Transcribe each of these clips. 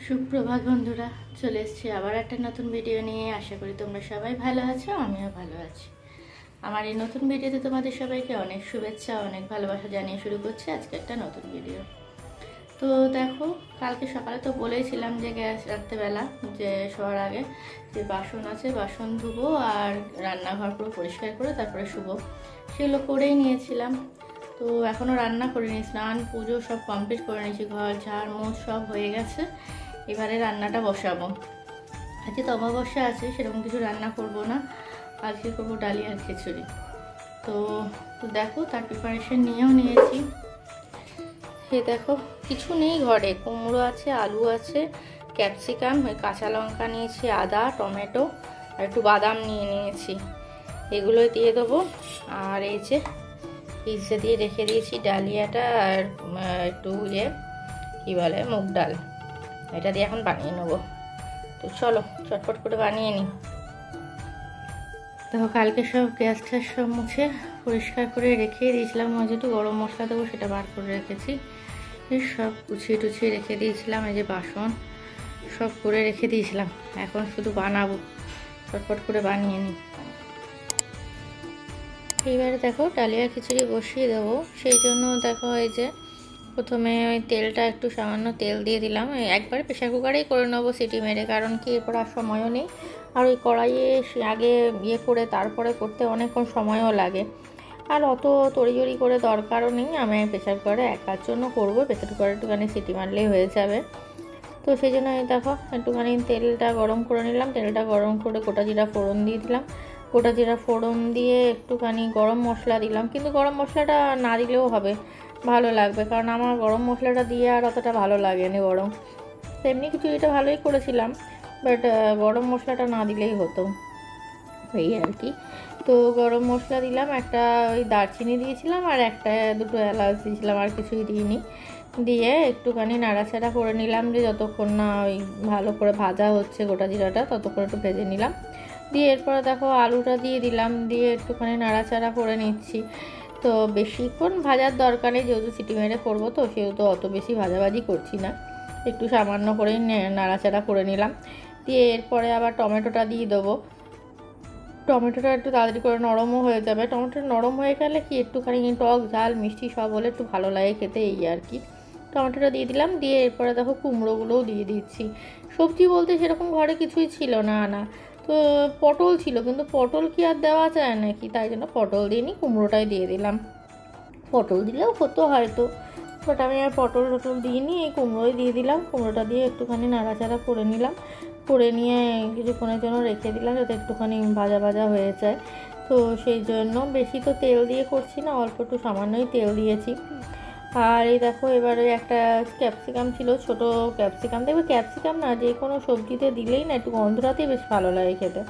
সুপ্রভাত বন্ধুরা, চলে এসেছি আবার একটা নতুন ভিডিও নিয়ে। আশা করি তোমরা সবাই ভালো আছো, আমিও ভালো আছি। আমার এই নতুন ভিডিওতে তোমাদের সবাইকে অনেক শুভেচ্ছা, অনেক ভালোবাসা জানিয়ে শুরু করছি আজকে একটা নতুন ভিডিও। তো দেখো, কালকে সকালে তো বলেছিলাম যে গ্যাস রাত্রেবেলা যে শোয়ার আগে যে বাসন আছে বাসন ধুবো আর রান্নাঘর পুরো পরিষ্কার করে তারপরে শুবো। সেগুলো করেই নিয়েছিলাম। তো এখনও রান্না করিনি, স্নান পুজো সব কমপ্লিট করে নিয়েছি, ঘর ঝাড় মোছ সব হয়ে গেছে। এবারে রান্নাটা বসাবো। আজকে তো অমাবস্যা আছে, সেরকম কিছু রান্না করব না, আজকে করবো ডালি আর খিচুড়ি। তো দেখো তার প্রিপারেশন নিয়েও নিয়েছি। এ দেখো, কিছু নেই ঘরে, কুমড়ো আছে, আলু আছে, ক্যাপসিকাম, কাঁচা লঙ্কা নিয়েছি, আদা, টমেটো আর একটু বাদাম নিয়ে নিয়েছি। এগুলোই দিয়ে দেবো। আর এই যে পিসে দিয়ে রেখে দিয়েছি ডালিয়াটা আর একটু কী বলে মুগ ডাল, এটা দিয়ে এখন বানিয়ে নেবো। তো চলো চটপট করে বানিয়ে নিই। দেখো, কালকে সব গ্যাস ট্যাস সব মুছে পরিষ্কার করে রেখে দিয়েছিলাম। যেহেতু গরম মশলা দেবো সেটা বার করে রেখেছি, সব গুছিয়ে টুছিয়ে রেখে দিয়েছিলাম। এই যে বাসন সব করে রেখে দিয়েছিলাম, এখন শুধু বানাবো, চটপট করে বানিয়ে নিই। এইবারে দেখো ডালিয়া খিচুড়ি বসিয়ে দেবো। সেই জন্য দেখো এই যে প্রথমে ওই তেলটা একটু সামান্য তেল দিয়ে দিলাম। একবারে প্রেশার কুকারেই করে নেবো সিটি মেরে, কারণ কি এরপর আর সময়ও নেই। আর ওই কড়াইয়ে আগে করে তারপরে করতে অনেকক্ষণ সময়ও লাগে, আর অত তড়িজড়ি করে দরকারও নেই। আমি প্রেশার কুকারে একার জন্য করবো, প্রেশার কুকারে একটুখানি সিটি মারলেই হয়ে যাবে। তো সেই জন্য দেখো একটুখানি তেলটা গরম করে নিলাম। তেলটা গরম করে গোটা জিরা ফোড়ন দিয়ে দিলাম। গোটা জিরা ফোড়ন দিয়ে একটুখানি গরম মশলা দিলাম, কিন্তু গরম মশলাটা না দিলেও হবে, ভালো লাগবে, কারণ আমার গরম মশলাটা দিয়ে আর অতটা ভালো লাগেনি বরং। তেমনি খিচুড়িটা ভালোই করেছিলাম, বাট গরম মশলাটা না দিলেই হতো, এই আর কি। তো গরম মশলা দিলাম, একটা ওই দারচিনি দিয়েছিলাম আর একটা দুটো এলাচ দিয়েছিলাম, আর কিছুই দিইনি। দিয়ে একটুখানি নাড়াচাড়া করে নিলাম, যে যতক্ষণ না ওই ভালো করে ভাজা হচ্ছে গোটা জিরাটা ততক্ষণ একটু ভেজে নিলাম। দিয়ে এরপরে দেখো আলুটা দিয়ে দিলাম, দিয়ে একটুখানি নাড়াচাড়া করে নিচ্ছি। তো বেশিক্ষণ ভাজার দরকার নেই, যেহেতু সিটি মেরে করবো তো সেহেতু অত বেশি ভাজাভাজি করছি না, একটু সামান্য করেই নাড়াচাড়া করে নিলাম। দিয়ে এরপরে আবার টমেটোটা দিয়ে দেবো। টমেটোটা একটু তাড়াতাড়ি করে নরমও হয়ে যাবে। টমেটো নরম হয়ে গেলে কি একটুখানি টক ঝাল মিষ্টি সব হলে একটু ভালো লাগে খেতে, এই আর কি। টমেটোটা দিয়ে দিলাম। দিয়ে এরপরে দেখো কুমড়োগুলোও দিয়ে দিচ্ছি। সবজি বলতে সেরকম ঘরে কিছুই ছিল না আনা, তো পটল ছিল, কিন্তু পটল কি আর দেওয়া যায় নাকি, তাই জন্য পটল দিইনি, কুমড়োটাই দিয়ে দিলাম। পটল দিলেও হতো হয়তো, বাট আমি আর পটল টটল দিইনি, এই কুমড়োই দিয়ে দিলাম। কুমড়োটা দিয়ে একটুখানি নাড়াচাড়া করে নিলাম, করে নিয়ে কিছুক্ষণের জন্য রেখে দিলাম যাতে একটুখানি ভাজা ভাজা হয়ে যায়। তো সেই জন্য বেশি তো তেল দিয়ে করছি না, অল্প একটু সামান্যই তেল দিয়েছি। আর এই দেখো এবারে একটা ক্যাপসিকাম ছিল, ছোট ক্যাপসিকাম, দেখবে ক্যাপসিকাম না যে কোনো সবজিতে দিলেই না একটু গন্ধটাতেই বেশ ভালো লাগে খেতে।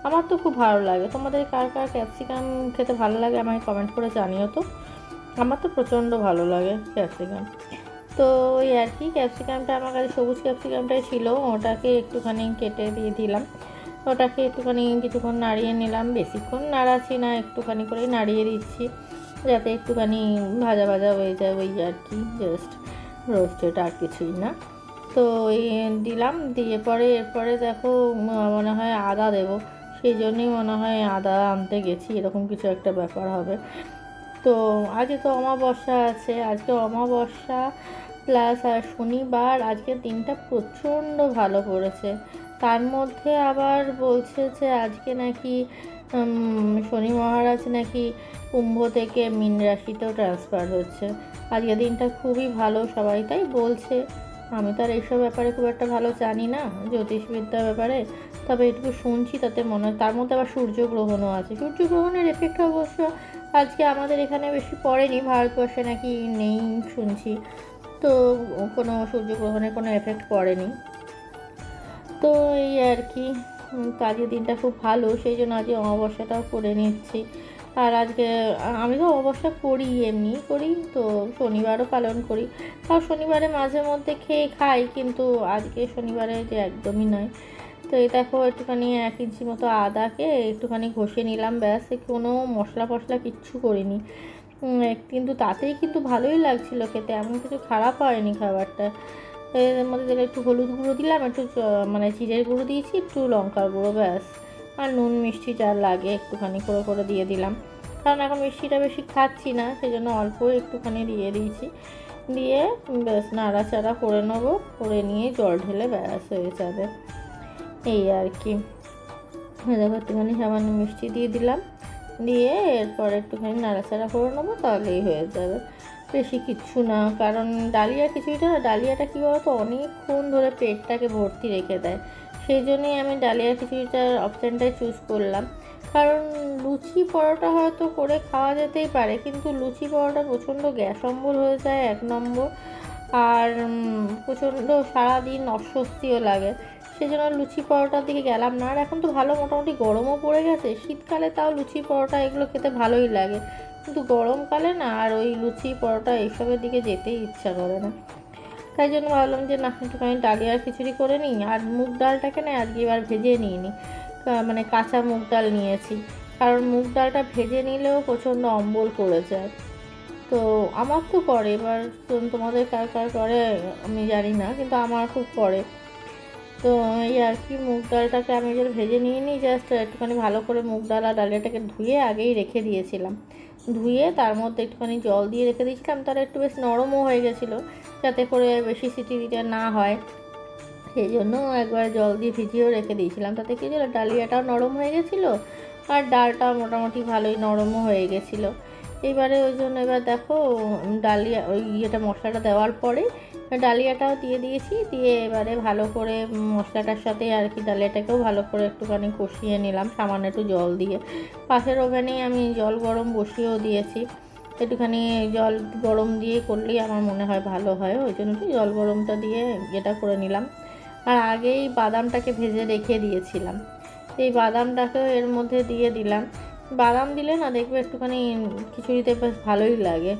আমার তো খুব ভালো লাগে। তোমাদের কার কার ক্যাপসিকাম খেতে ভালো লাগে আমায় কমেন্ট করে জানিও তো। আমার তো প্রচণ্ড ভালো লাগে ক্যাপসিকাম। তো ওই আর কি, ক্যাপসিকামটা আমার কাছে সবুজ ক্যাপসিকামটাই ছিল, ওটাকে একটুখানি কেটে দিয়ে দিলাম। ওটাকে একটুখানি কিছুক্ষণ নাড়িয়ে নিলাম, বেশিক্ষণ নাড়াচ্ছি না, একটুখানি করেই নাড়িয়ে দিচ্ছি যাতে একটুখানি ভাজা ভাজা হয়ে যায়, ওই আর কি, জাস্ট রোস্টেড, আর কিছুই না। তো ওই দিলাম, দিয়ে পরে এরপরে দেখো মনে হয় আদা দেবো, সেই জন্যই মনে হয় আদা আনতে গেছি, এরকম কিছু একটা ব্যাপার হবে। তো আজকে তো অমাবস্যা আছে, আজকে অমাবস্যা প্লাস আর শনিবার, আজকের দিনটা প্রচণ্ড ভালো পড়েছে। তার মধ্যে আবার বলছে যে আজকে নাকি শনি মহারাজ নাকি কুম্ভ থেকে মীন রাশিতেও ট্রান্সফার হচ্ছে। আজকের দিনটা খুবই ভালো, সবাই তাই বলছে। আমি তো আর এইসব ব্যাপারে খুব একটা ভালো জানি না, জ্যোতিষবিদ্যার ব্যাপারে, তবে এটুকু শুনছি তাতে মনে হয়। তার মধ্যে আবার সূর্যগ্রহণও আছে, সূর্যগ্রহণের এফেক্ট অবশ্য আজকে আমাদের এখানে বেশি পড়েনি, ভারতবর্ষে নাকি নেই শুনছি, তো কোনো সূর্যগ্রহণের কোনো এফেক্ট পড়েনি। তো এই আর কি, তো আজকের দিনটা খুব ভালো, সেই জন্য আজকে অমাবস্যাটাও করে নিচ্ছি। আর আজকে আমি তো অমাবস্যা করি, এমনি করি, তো শনিবারও পালন করি। তাও শনিবারে মাঝে মধ্যে খাই, কিন্তু আজকে শনিবারে যে একদমই নয়। তো এই দেখো একটুখানি 1 ইঞ্চি মতো আদাকে একটুখানি ঘষে নিলাম, ব্যাস, কোনো মশলা ফশলা কিচ্ছু করিনি, কিন্তু তাতেই কিন্তু ভালোই লাগছিলো খেতে, এমন কিছু খারাপ হয়নি খাবারটা। এর মধ্যে দিলে একটু হলুদ গুঁড়ো দিলাম, একটু মানে জিরের গুঁড়ো দিয়েছি, একটু লঙ্কার গুঁড়ো, ব্যাস। আর নুন মিষ্টি যা লাগে একটুখানি করে দিয়ে দিলাম, কারণ এখন মিষ্টিটা বেশি খাচ্ছি না, সেই জন্য অল্প একটুখানি দিয়ে দিয়েছি। দিয়ে ব্যাস নাড়াচাড়া করে নেবো, করে নিয়ে জল ঢেলে ব্যাস হয়ে যাবে। এই আর কি। দেখো একটুখানি সামান্য মিষ্টি দিয়ে দিলাম, দিয়ে এরপর একটুখানি নাড়াচাড়া করে নেবো, তাহলেই হয়ে যাবে, বেশি কিচ্ছু না। কারণ ডালিয়া খিচুড়িটা, ডালিয়াটা কী বলতো অনেকক্ষণ ধরে পেটটাকে ভর্তি রেখে দেয়, সেই জন্যই আমি ডালিয়া খিচুড়িটার অপশানটাই চুজ করলাম। কারণ লুচি পরোটা হয়তো করে খাওয়া যেতেই পারে, কিন্তু লুচি পরোটা প্রচণ্ড গ্যাস অম্বল হয়ে যায় এক নম্বর, আর প্রচণ্ড সারাদিন অস্বস্তিও লাগে, সেই জন্য লুচি পরোটার দিকে গেলাম না। আর এখন তো ভালো মোটামুটি গরমও পড়ে গেছে, শীতকালে তাও লুচি পরোটা এগুলো খেতে ভালোই লাগে, কিন্তু গরমকালে না আর ওই লুচি পরোটা এইসবের দিকে যেতেই ইচ্ছা করে না। তাই জন্য ভাবলাম যে না, একটুখানি ডালিয়ার খিচুড়ি করে নিই। আর মুগ ডালটাকে না আজকে এবার ভেজে নিইনি, মানে কাঁচা মুগ ডাল নিয়েছি, কারণ মুগ ডালটা ভেজে নিলেও প্রচণ্ড অম্বল করে যায়। তো আমার তো করে, এবার তোমাদের কার কার করে আমি জানি না, কিন্তু আমার খুব করে। তো এই আর কি, মুগ ডালটাকে আমি যেটা ভেজে নিয়ে নিই, জাস্ট একটুখানি ভালো করে মুগ ডাল আর ডালিয়াটাকে ধুয়ে আগেই রেখে দিয়েছিলাম, ধুয়ে তার মধ্যে একটুখানি জল দিয়ে রেখে দিয়েছিলাম, তারা একটু বেশ নরমও হয়ে গেছিলো, যাতে করে বেশি সিটি দিতে না হয়, সেই জন্য একবার জল দিয়ে ভিজিয়েও রেখে দিয়েছিলাম। তাতে কী ছিল, ডালিয়াটাও নরম হয়ে গেছিলো আর ডালটাও মোটামুটি ভালোই নরমও হয়ে গেছিলো। এবারে ওই জন্য এবার দেখো ডালিয়া ওই মশলাটা দেওয়ার পরে ডালিয়াটাও দিয়ে দিয়েছি, দিয়ে এবারে ভালো করে মশলাটার সাথে আর কি ডালিয়াটাকেও ভালো করে একটুখানি কষিয়ে নিলাম সামান্য একটু জল দিয়ে। পাশের ওভেনেই আমি জল গরম বসিয়েও দিয়েছি, একটুখানি জল গরম দিয়ে করলেই আমার মনে হয় ভালো হয়, ওই জন্য জল গরমটা দিয়ে এটা করে নিলাম। আর আগেই বাদামটাকে ভেজে রেখে দিয়েছিলাম, এই বাদামটাকেও এর মধ্যে দিয়ে দিলাম। বাদাম দিলে না দেখবে একটুখানি খিচুড়িতে বেশ ভালোই লাগে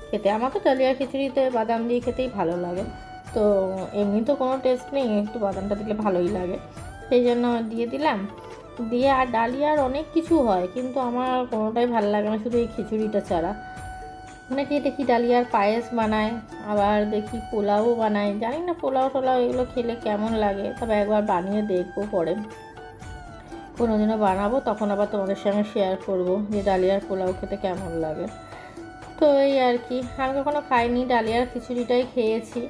খেতে, আমার তো ডালিয়া খিচুড়িতে বাদাম দিয়ে খেতেই ভালো লাগে, তো এমনি তো কোনো টেস্ট নেই, একটু বাদামটা দিলে ভালোই লাগে, সেই জন্য দিয়ে দিলাম। দিয়ে আর ডালিয়ার অনেক কিছু হয়, কিন্তু আমার কোনোটাই ভালো লাগে না, শুধু এই খিচুড়িটা ছাড়া। অনেকেই দেখি ডালিয়ার পায়েস বানায়, আবার দেখি পোলাও বানায়, জানি না পোলাও টোলাও এগুলো খেলে কেমন লাগে, তবে একবার বানিয়ে দেখবো, পরে কোনো দিনও বানাবো, তখন আবার তোমাদের সঙ্গে শেয়ার করব যে ডালিয়ার পোলাও খেতে কেমন লাগে। তো এই আর কি, আমি কখনো খাইনি, ডালিয়ার খিচুড়িটাই খেয়েছি,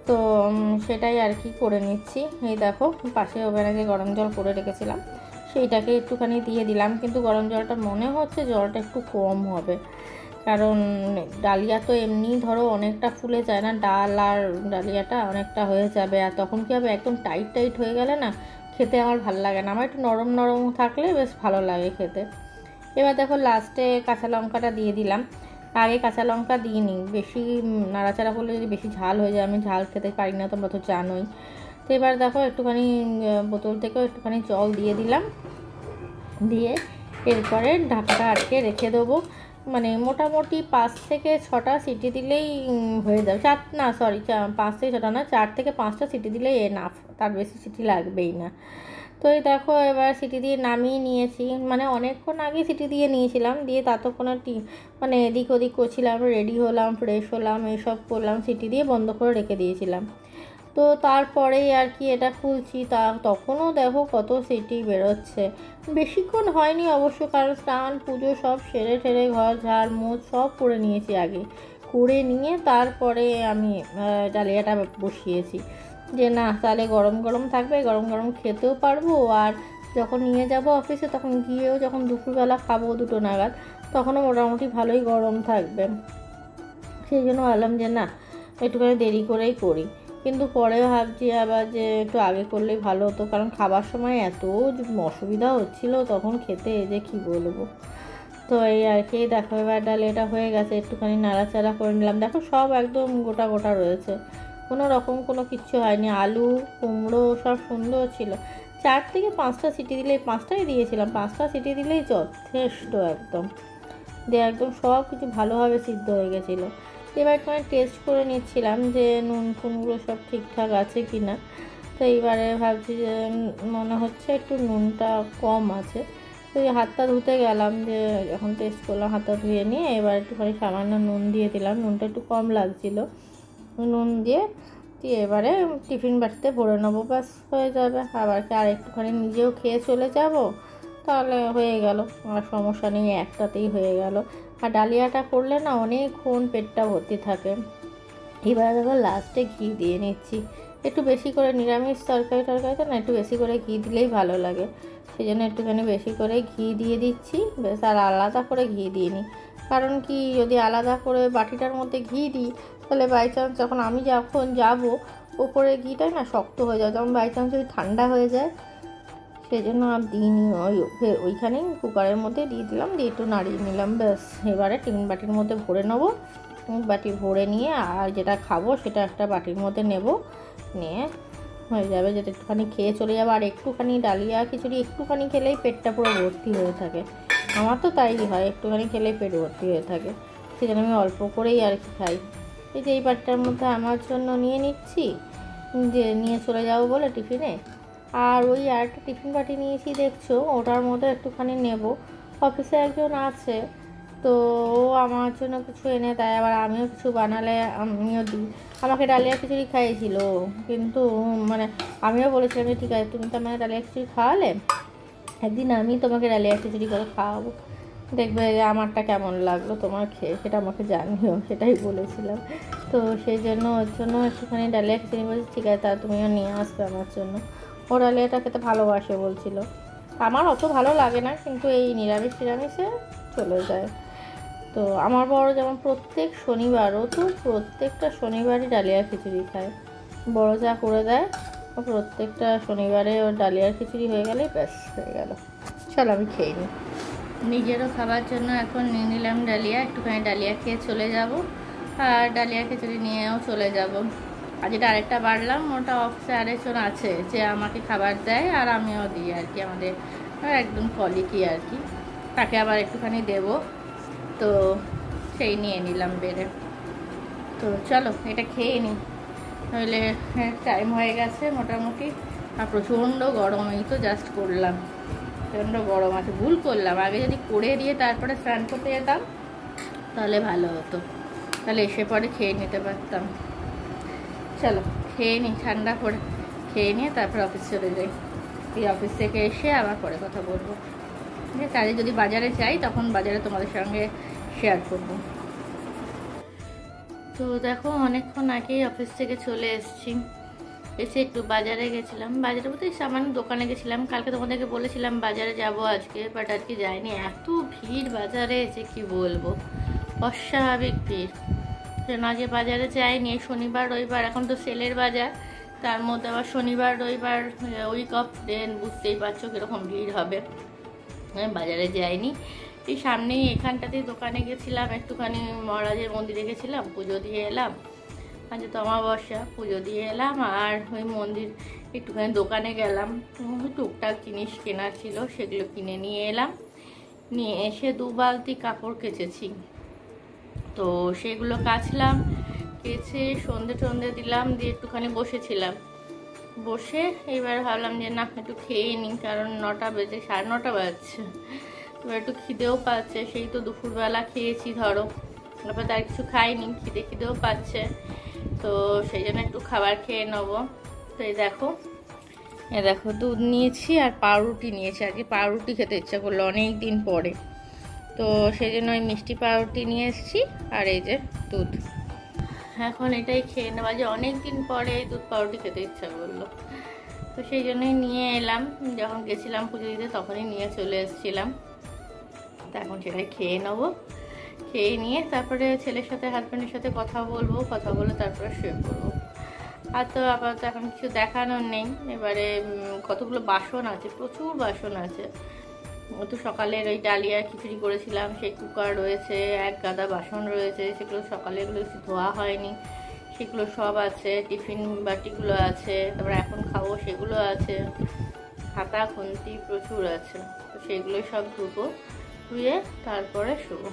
তো সেটাই আর কি করে নিচ্ছি। এই দেখো পাশে ওভেনে গরম জল করে রেখেছিলাম, সেইটাকে একটুখানি দিয়ে দিলাম, কিন্তু গরম জলটা মনে হচ্ছে জলটা একটু কম হবে, কারণ ডালিয়া তো এমনি ধরো অনেকটা ফুলে যায় না, ডাল আর ডালিয়াটা অনেকটা হয়ে যাবে, আর তখন কী হবে একদম টাইট টাইট হয়ে গেলে না খেতে আমার ভালো লাগে না, আমার একটু নরম নরম থাকলে বেশ ভালো লাগে খেতে। এবার দেখো লাস্টে কাঁচা লঙ্কাটা দিয়ে দিলাম, আগে কাঁচা লঙ্কা দিইনি, বেশি নাড়াচাড়া করলে যদি বেশি ঝাল হয়ে যায়, আমি ঝাল খেতে পারি না, তোমরা তো জানোই। তো এবার দেখো একটুখানি বোতল থেকেও একটুখানি জল দিয়ে দিলাম, দিয়ে এরপরে ঢাকাটা আটকে রেখে দেবো, মানে মোটামুটি 5 থেকে 6টা সিটি দিলেই হয়ে যাবে, 5 থেকে 6টা না, 4 থেকে 5টা সিটি দিলেই এনাফ, তার বেশি সিটি লাগবেই না। তো এই দেখো এবার সিটি দিয়ে নামিয়ে নিয়েছি, মানে অনেকক্ষণ আগে সিটি দিয়ে নিয়েছিলাম, দিয়ে ততক্ষণে মানে এদিক ওদিক করছিলাম, রেডি হলাম, ফ্রেশ হলাম, এইসব করলাম, সিটি দিয়ে বন্ধ করে রেখে দিয়েছিলাম। তো তারপরেই আর কি এটা খুলছি, তখনও দেখো কত সিটি বেরোচ্ছে, বেশিক্ষণ হয়নি অবশ্য, কারণ স্নান পুজো সব সেরে ঠেরে ঘর ঝাড় মোছ সব করে নিয়েছি আগে, করে নিয়ে তারপরে আমি ডালিয়াটা বসিয়েছি, যে না তাহলে গরম গরম থাকবে, গরম গরম খেতেও পারবো, আর যখন নিয়ে যাব অফিসে তখন গিয়েও যখন দুপুরবেলা খাবো 2টো নাগাদ, তখনও মোটামুটি ভালোই গরম থাকবে, সেই জন্য ভাবলাম যে না একটুখানি দেরি করেই করি। কিন্তু পরে ভাবছি আবার যে একটু আগে করলেই ভালো হতো, কারণ খাবার সময় এত অসুবিধা হচ্ছিলো তখন খেতে, যে কী বলবো। তো এই আর কি, দেখো এবার ডাল এটা হয়ে গেছে, একটুখানি নাড়াচাড়া করে নিলাম, দেখো সব একদম গোটা গোটা রয়েছে, কোনো রকম কোনো কিচ্ছু হয়নি, আলু কুমড়ো সব সুন্দর ছিল। 4 থেকে 5টা সিটি দিলেই, 5টাই দিয়েছিলাম, 5টা সিটি দিলেই যথেষ্ট একদম, দিয়ে একদম সব কিছু ভালোভাবে সিদ্ধ হয়ে গেছিলো। এবার একটু টেস্ট করে নিচ্ছিলাম যে নুন ফুনগুলো সব ঠিকঠাক আছে কি না, তো এইবারে ভাবছি যে মনে হচ্ছে একটু নুনটা কম আছে, তো এই হাতটা ধুতে গেলাম, যে যখন টেস্ট করলাম হাতটা ধুয়ে নিয়ে এবার একটুখানি সামান্য নুন দিয়ে দিলাম, নুনটা একটু কম লাগছিলো, নুন দিয়ে দিয়ে এবারে টিফিন বাটিতে ভরে নেবো, ব্যাস হয়ে যাবে। আবার কি আর একটুখানি নিজেও খেয়ে চলে যাব, তাহলে হয়ে গেল, আর সমস্যা নেই, একটাতেই হয়ে গেল। আর ডালিয়াটা করলে না অনেকক্ষণ পেটটা ভর্তি থাকে। এবার দেখো লাস্টে ঘি দিয়ে নিচ্ছি একটু বেশি করে, নিরামিষ তরকারিতে না একটু বেশি করে ঘি দিলেই ভালো লাগে, সেই জন্য একটুখানি বেশি করে ঘি দিয়ে দিচ্ছি। বেশ, আর আলাদা করে ঘি দিয়ে নিই, কারণ কি যদি আলাদা করে বাটিটার মধ্যে ঘি দিই তাহলে বাই চান্স যখন আমি যাব ওপরে ঘিটা না শক্ত হয়ে যায়, যখন বাই চান্স ওই ঠান্ডা হয়ে যায়, সেই জন্য আর দিইনি। ওইখানেই কুকারের মধ্যে দিয়ে দিলাম, দিয়ে একটু নাড়িয়ে নিলাম, ব্যাস। এবারে টিফিন বাটির মধ্যে ভরে নেবো, বাটি ভরে নিয়ে আর যেটা খাবো সেটা একটা বাটির মধ্যে নেব, নিয়ে হয়ে যাবে, যেটা একটুখানি খেয়ে চলে যাবে। আর একটুখানি ডালিয়া খিচুড়ি একটুখানি খেলেই পেটটা পুরো ভর্তি হয়ে থাকে, আমার তো তাই হয়, একটুখানি খেলেই পেট ভর্তি হয়ে থাকে, সেই জন্য আমি অল্প করেই আর কি খাই। এই যে এই বাটিটার মধ্যে আমার জন্য নিয়ে নিচ্ছি, যে নিয়ে চলে যাবো বলে টিফিনে। আর ওই আরেকটা টিফিন বাটি নিয়েছি দেখছো, ওটার মধ্যে একটুখানি নেব, অফিসে একজন আছে তো ও আমার জন্য কিছু এনে দেয়, আবার আমিও কিছু বানালে আমিও দিই। আমাকে ডালিয়া খিচুড়ি খাইয়েছিল, কিন্তু মানে আমিও বলেছিলাম যে ঠিক আছে তুমি তো আমাকে ডালিয়া খিচুড়ি খাওয়ালে, একদিন আমি তোমাকে ডালিয়া খিচুড়ি করে খাওয়াবো, দেখবে যে আমারটা কেমন লাগলো তোমার খেয়ে, সেটা আমাকে জানিও, সেটাই বলেছিলাম। তো সেই জন্য ওর জন্য একটুখানি ডালিয়া খিচুড়ি বলছি, ঠিক আছে তা তুমিও নিয়ে আসবে আমার জন্য। ও ডালিয়াটা খেতে ভালোবাসে বলছিল, আমার অত ভালো লাগে না, কিন্তু এই নিরামিষে চলে যায়। তো আমার বড় যেমন প্রত্যেক শনিবার, ও তো প্রত্যেকটা শনিবারই ডালিয়া খিচুড়ি খায়, বড় যা করে দেয় ও প্রত্যেকটা শনিবারে ওর ডালিয়ার খিচুড়ি হয়ে গেলেই ব্যাস হয়ে গেল। চল আমি খেয়ে নিই, নিজেরও খাবার জন্য এখন নিয়ে নিলাম ডালিয়া, একটুখানি ডালিয়া খেয়ে চলে যাব, আর ডালিয়া খিচুড়ি নিয়েও চলে যাব। আর যেটা আরেকটা বাড়লাম ওটা অফিসে আরেকজন আছে যে আমাকে খাবার দেয় আর আমিও দিই আর কি, আমাদের একদম কলিগই আর কি, তাকে আবার একটুখানি দেবো, তো সেই নিয়ে নিলাম বেড়ে। তো চলো এটা খেয়ে নিই, নইলে টাইম হয়ে গেছে মোটামুটি। আর প্রচণ্ড গরম, এই তো জাস্ট করলাম, প্রচণ্ড গরম আছে, ভুল করলাম, আগে যদি করে দিয়ে তারপরে স্নান করতে যেতাম তাহলে ভালো হতো, তাহলে এসে পরে খেয়ে নিতে পারতাম। চলো খেয়ে নিই, ঠান্ডা করে খেয়ে নিয়ে তারপর অফিস চলে যাই, এই অফিস থেকে এসে আবার পরে কথা বলবো। ঠিক আছে, আজ যদি বাজারে যাই তখন বাজারে তোমাদের সঙ্গে শেয়ার করবো। তো দেখো অনেকক্ষণ আগেই অফিস থেকে চলে এসেছি, এসে একটু বাজারে গেছিলাম, বাজারে বলতে সামান্য দোকানে গেছিলাম, কালকে তোমাদেরকে বলেছিলাম বাজারে যাব আজকে, বাট আজকে যাইনি, এত ভিড় বাজারে এসে কি বলবো, অস্বাভাবিক ভিড়, আজকে বাজারে যাইনি। শনিবার রবিবার এখন তো সেলের বাজার, তার মধ্যে আবার শনিবার রবিবার উইক অফ দেন, বুঝতেই পারছো কীরকম ভিড় হবে, বাজারে যাইনি। এই সামনেই এখানটাতেই দোকানে গেছিলাম, একটুখানি মহারাজের মন্দিরে গেছিলাম, পুজো দিয়ে এলাম, আজ তো অমাবস্যা, পুজো দিয়ে এলাম, আর ওই মন্দির একটুখানি দোকানে গেলাম, টুকটাক জিনিস কেনার ছিল সেগুলো কিনে নিয়ে এলাম, নিয়ে এসে 2 বালতি কাপড় কেচেছি, তো সেগুলো কাচলাম, কেচে সন্ধে টন্ধে দিলাম, দিয়ে একটুখানি বসেছিলাম, বসে এবার ভাবলাম যে না একটু খেয়ে নিই, কারণ 9টা বেজে 9:30 বাজছে, এবার একটু খিদেও পাচ্ছে, সেই তো দুপুরবেলা খেয়েছি ধরো, তারপর তার কিছু খাইনি, খিদেও পাচ্ছে, তো সেই জন্য একটু খাবার খেয়ে নেবো। তো এই দেখো দুধ নিয়েছি আর পাউরুটি নিয়েছি, আজকে পাউরুটি খেতে ইচ্ছা করলো অনেক দিন পরে, তো সেই জন্য ওই মিষ্টি পাউরুটি নিয়ে এসেছি, আর এই যে দুধ, এখন এটাই খেয়ে নেওয়া, যে অনেক দিন পরে দুধ পাউরুটি খেতে ইচ্ছা করলো, তো সেই জন্যই নিয়ে এলাম, যখন গেছিলাম পুজো দিতে তখনই নিয়ে চলে এসেছিলাম, তো এখন সেটাই খেয়ে নেবো, খেয়ে নিয়ে তারপরে ছেলের সাথে হাজব্যান্ডের সাথে কথা বলে তারপরে শুয়ে পড়বো। আর তো আপাতত এখন কিছু দেখানোর নেই, এবারে কতগুলো বাসন আছে, প্রচুর বাসন আছে, তো সকালের ওই ডালিয়া খিচুড়ি করেছিলাম, সেই কুকার রয়েছে, এক গাদা বাসন রয়েছে, সেগুলো সকালে এগুলো কিছু ধোয়া হয়নি, সেগুলো সব আছে, টিফিন বাটিগুলো আছে, তারপরে এখন খাবো সেগুলো আছে, খাতা খুন্তি প্রচুর আছে, তো সেগুলো সব ধুয়ে তারপরে শুবো।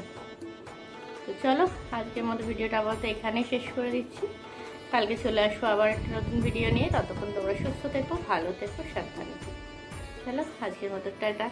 তো চলো আজকের মতো ভিডিওটা আপাতত এখানেই শেষ করে দিচ্ছি, কালকে চলে আসবো আবার একটা নতুন ভিডিও নিয়ে, ততক্ষণ তোমরা সুস্থ থেকো, ভালো থেকো, সাবধানে থেকো। চলো আজকের মতো টাটা।